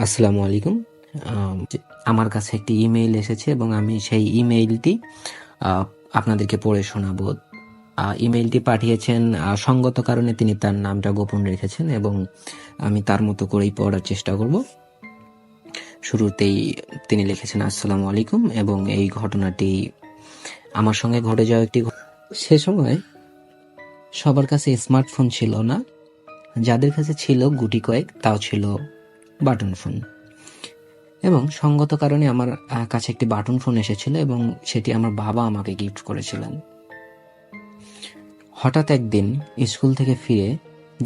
আসসালামু আলাইকুম। আমার কাছে একটি ইমেইল এসেছে এবং আমি সেই ইমেইলটি আপনাদেরকে পড়ে শোনাবো। ইমেইলটি পাঠিয়েছেন, সঙ্গত কারণে তিনি তার নামটা গোপন রেখেছেন এবং আমি তার মতো করেই পড়ার চেষ্টা করব। শুরুতেই তিনি লিখেছেন, আসসালামু আলাইকুম, এবং এই ঘটনাটি আমার সঙ্গে ঘটে যাওয়া একটি সে সময় সবার কাছে স্মার্টফোন ছিল না, যাদের কাছে ছিল গুটি কয়েক, তাও ছিল বাটন ফোন। এবং সঙ্গত কারণে আমার কাছে একটি বাটন ফোন এসেছিল এবং সেটি আমার বাবা আমাকে গিফট করেছিলেন। হঠাৎ একদিন স্কুল থেকে ফিরে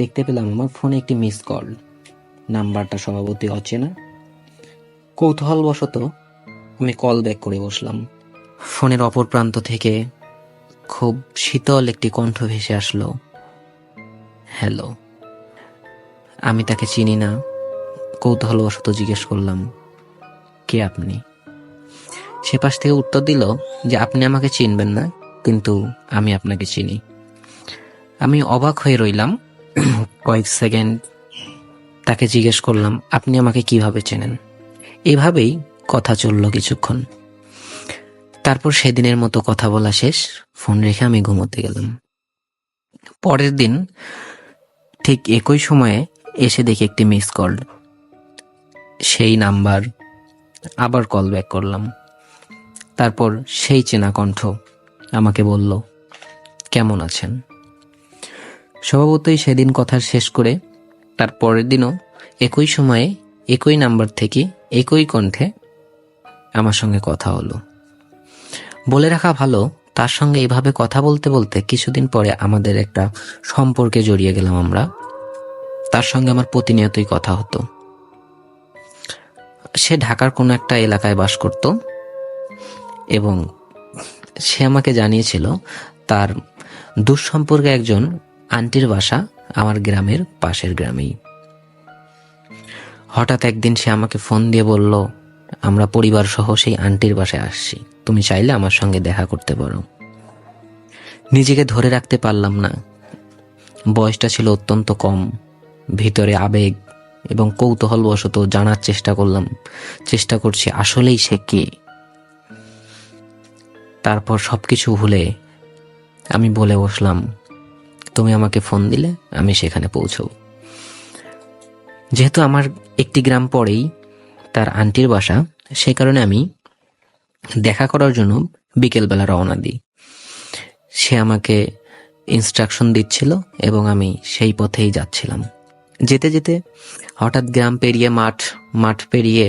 দেখতে পেলাম আমার ফোনে একটি মিস কল। নাম্বারটা স্বভাবতই অচেনা। কৌতূহলবশত আমি কল ব্যাক করে বসলাম। ফোনের অপর প্রান্ত থেকে খুব শীতল একটি কণ্ঠ ভেসে আসলো, হ্যালো। আমি তাকে চিনি না। কৌতূহলবশত জিজ্ঞেস করলাম, কে আপনি? সে পাশ থেকে উত্তর দিল যে আপনি আমাকে চিনবেন না, কিন্তু আমি আপনাকে চিনি। আমি অবাক হয়ে রইলাম কয়েক সেকেন্ড। তাকে জিজ্ঞেস করলাম, আপনি আমাকে কিভাবে চেনেন? এভাবেই কথা চলল কিছুক্ষণ। তারপর সেদিনের মতো কথা বলা শেষ। ফোন রেখে আমি ঘুমোতে গেলাম। পরের দিন ঠিক একই সময়ে এসে দেখি একটি মিস কল। সেই নাম্বার। আবার কল ব্যাক করলাম। তারপর সেই চেনা কণ্ঠ আমাকে বলল, কেমন আছেন? স্বভাবতই সেদিন কথা শেষ করে তার পরের দিনও একই সময়ে একই নাম্বার থেকে একই কণ্ঠে আমার সঙ্গে কথা হলো। বলে রাখা ভালো, তার সঙ্গে এভাবে কথা বলতে বলতে কিছুদিন পরে আমাদের একটা সম্পর্কে জড়িয়ে গেলাম আমরা। তার সঙ্গে আমার প্রতিনিয়তই কথা হতো। সে ঢাকার কোনো একটা এলাকায় বাস করত এবং সে আমাকে জানিয়েছিল তার দুঃসম্পর্কে একজন আন্টির বাসা আমার গ্রামের পাশের গ্রামেই। হঠাৎ একদিন সে আমাকে ফোন দিয়ে বলল, আমরা পরিবার সহ সেই আন্টির বাসায় আসছি, তুমি চাইলে আমার সঙ্গে দেখা করতে পারো। নিজেকে ধরে রাখতে পারলাম না। বয়সটা ছিল অত্যন্ত কম। ভিতরে আবেগ এবং কৌতূহলবশত জানার চেষ্টা করছি আসলেই সে কে। তারপর সবকিছু ভুলে আমি বলে বসলাম, তুমি আমাকে ফোন দিলে আমি সেখানে পৌঁছব। যেহেতু আমার একটি গ্রাম পরেই তার আন্টির বাসা, সে কারণে আমি দেখা করার জন্য বিকেলবেলা রওনা দিই। সে আমাকে ইনস্ট্রাকশন দিচ্ছিল এবং আমি সেই পথেই যাচ্ছিলাম। যেতে যেতে হঠাৎ গ্রাম পেরিয়ে মাঠ পেরিয়ে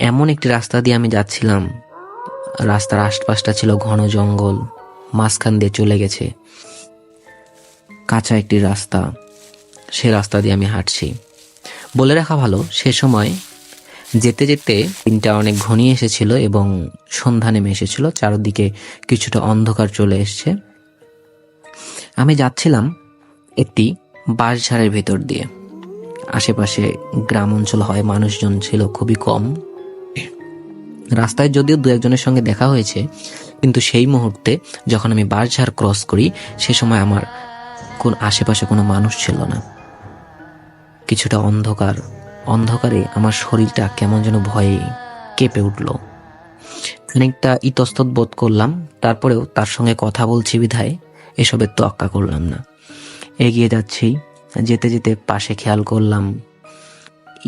এমন একটি রাস্তা দিয়ে আমি যাচ্ছিলাম, রাস্তার আশপাশটা ছিল ঘন জঙ্গল, মাঝখান দিয়ে চলে গেছে কাঁচা একটি রাস্তা। সে রাস্তা দিয়ে আমি হাঁটছি। বলে রাখা ভালো, সে সময় যেতে যেতে দিনটা অনেক ঘনিয়ে এসেছিল এবং সন্ধ্যা নেমে এসেছিল। চারদিকে কিছুটা অন্ধকার চলে এসছে। আমি যাচ্ছিলাম একটি বাঁশঝাড়ের ভেতর দিয়ে। আশেপাশে গ্রাম অঞ্চল হয়, মানুষজন ছিল খুবই কম। রাস্তায় যদিও দু একজনের সঙ্গে দেখা হয়েছে, কিন্তু সেই মুহূর্তে যখন আমি বাঁশঝাড় ক্রস করি, সে সময় আমার আশেপাশে কোনো মানুষ ছিল না। কিছুটা অন্ধকারে আমার শরীরটা কেমন যেন ভয়ে কেঁপে উঠল। খানিকটা ইতস্তত বোধ করলাম। তারপরেও তার সঙ্গে কথা বলছি বিধায় এসবের তোয়াক্কা করলাম না। এগিয়ে যাচ্ছি। যেতে যেতে পাশে খেয়াল করলাম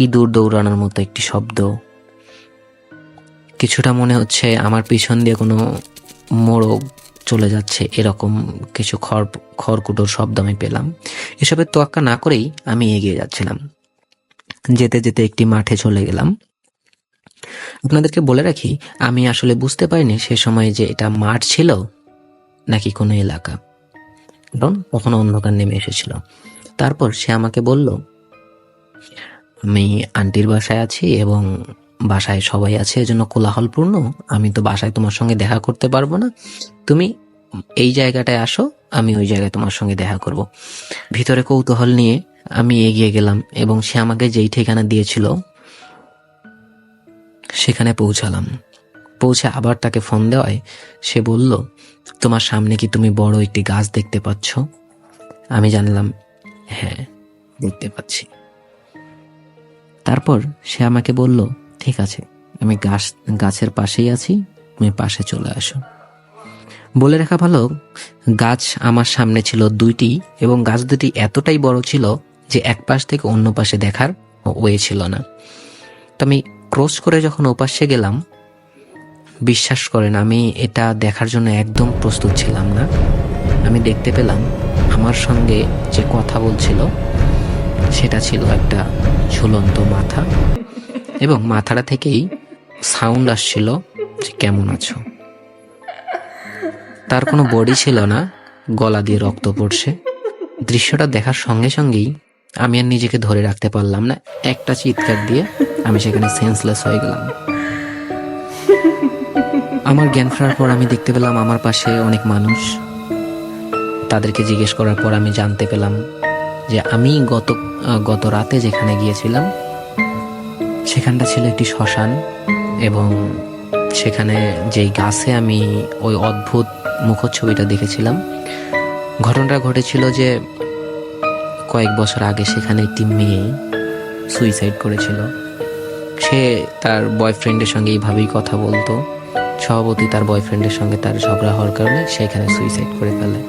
ইঁদুর দৌড়ানোর মতো একটি শব্দ। কিছুটা মনে হচ্ছে আমার পিছন দিয়ে কোনো মোড়ক চলে যাচ্ছে, এরকম কিছু খড়কুটোর শব্দ আমি পেলাম। এসবের তোয়াক্কা না করেই আমি এগিয়ে যাচ্ছিলাম। যেতে যেতে একটি মাঠে চলে গেলাম। আপনাদেরকে বলে রাখি, আমি আসলে বুঝতে পারিনি সে সময় যে এটা মাঠ ছিল নাকি কোনো এলাকা, কারণ তখন অন্ধকার নেমে এসেছিল। তারপর সে আমাকে বলল, আমি আন্টির বাসায় আছি এবং বাসায় সবাই আছে, এজন্য কোলাহলপূর্ণ। আমি তো বাসায় তোমার সঙ্গে দেখা করতে পারবো না, তুমি এই জায়গাটায় আসো, আমি ওই জায়গায় তোমার সঙ্গে দেখা করব। ভিতরে কৌতূহল নিয়ে আমি এগিয়ে গেলাম এবং সে আমাকে যেই ঠিকানা দিয়েছিল সেখানে পৌঁছালাম। পৌঁছে আবার তাকে ফোন দেওয়ায় সে বলল, তোমার সামনে কি তুমি বড় একটি গাছ দেখতে পাচ্ছ? আমি জানলাম, হ্যাঁ দেখতে পাচ্ছি। তারপর সে আমাকে বলল, ঠিক আছে, আমি গাছের পাশেই আছি, তুমি পাশে চলে আসো। বলে রাখা ভালো, গাছ আমার সামনে ছিল 2টি, এবং গাছ দুটি এতটাই বড় ছিল যে এক পাশ থেকে অন্য পাশে দেখার ওয়ে ছিল না। তো আমি ক্রস করে যখন ওপাশে গেলাম, বিশ্বাস করেন আমি এটা দেখার জন্য একদম প্রস্তুত ছিলাম না। আমি দেখতে পেলাম আমার সঙ্গে যে কথা বলছিল সেটা ছিল একটা ঝুলন্ত মাথা, এবং মাথাটা থেকেই সাউন্ড আসছিল যে কেমন আছো। তার কোনো বডি ছিল না, গলা দিয়ে রক্ত পড়ছে। দৃশ্যটা দেখার সঙ্গে সঙ্গেই আমি আর নিজেকে ধরে রাখতে পারলাম না, একটা চিৎকার দিয়ে আমি সেখানে সেন্সলেস হয়ে গেলাম। আমার জ্ঞান ফেরার পর আমি দেখতে পেলাম আমার পাশে অনেক মানুষ। তাদেরকে জিজ্ঞেস করার পর আমি জানতে পেলাম যে আমি গত রাতে যেখানে গিয়েছিলাম সেখানটা ছিল একটি শ্মশান, এবং সেখানে যেই গাছে আমি ওই অদ্ভুত মুখচ্ছবিটা দেখেছিলাম, ঘটনাটা ঘটেছিল যে কয়েক বছর আগে সেখানে একটি মেয়ে সুইসাইড করেছিল। সে তার বয়ফ্রেন্ডের সঙ্গে এইভাবেই কথা বলতো, স্বভাবতই তার বয়ফ্রেন্ডের সঙ্গে তার ঝগড়া হওয়ার কারণে সেখানে সুইসাইড করে ফেলে।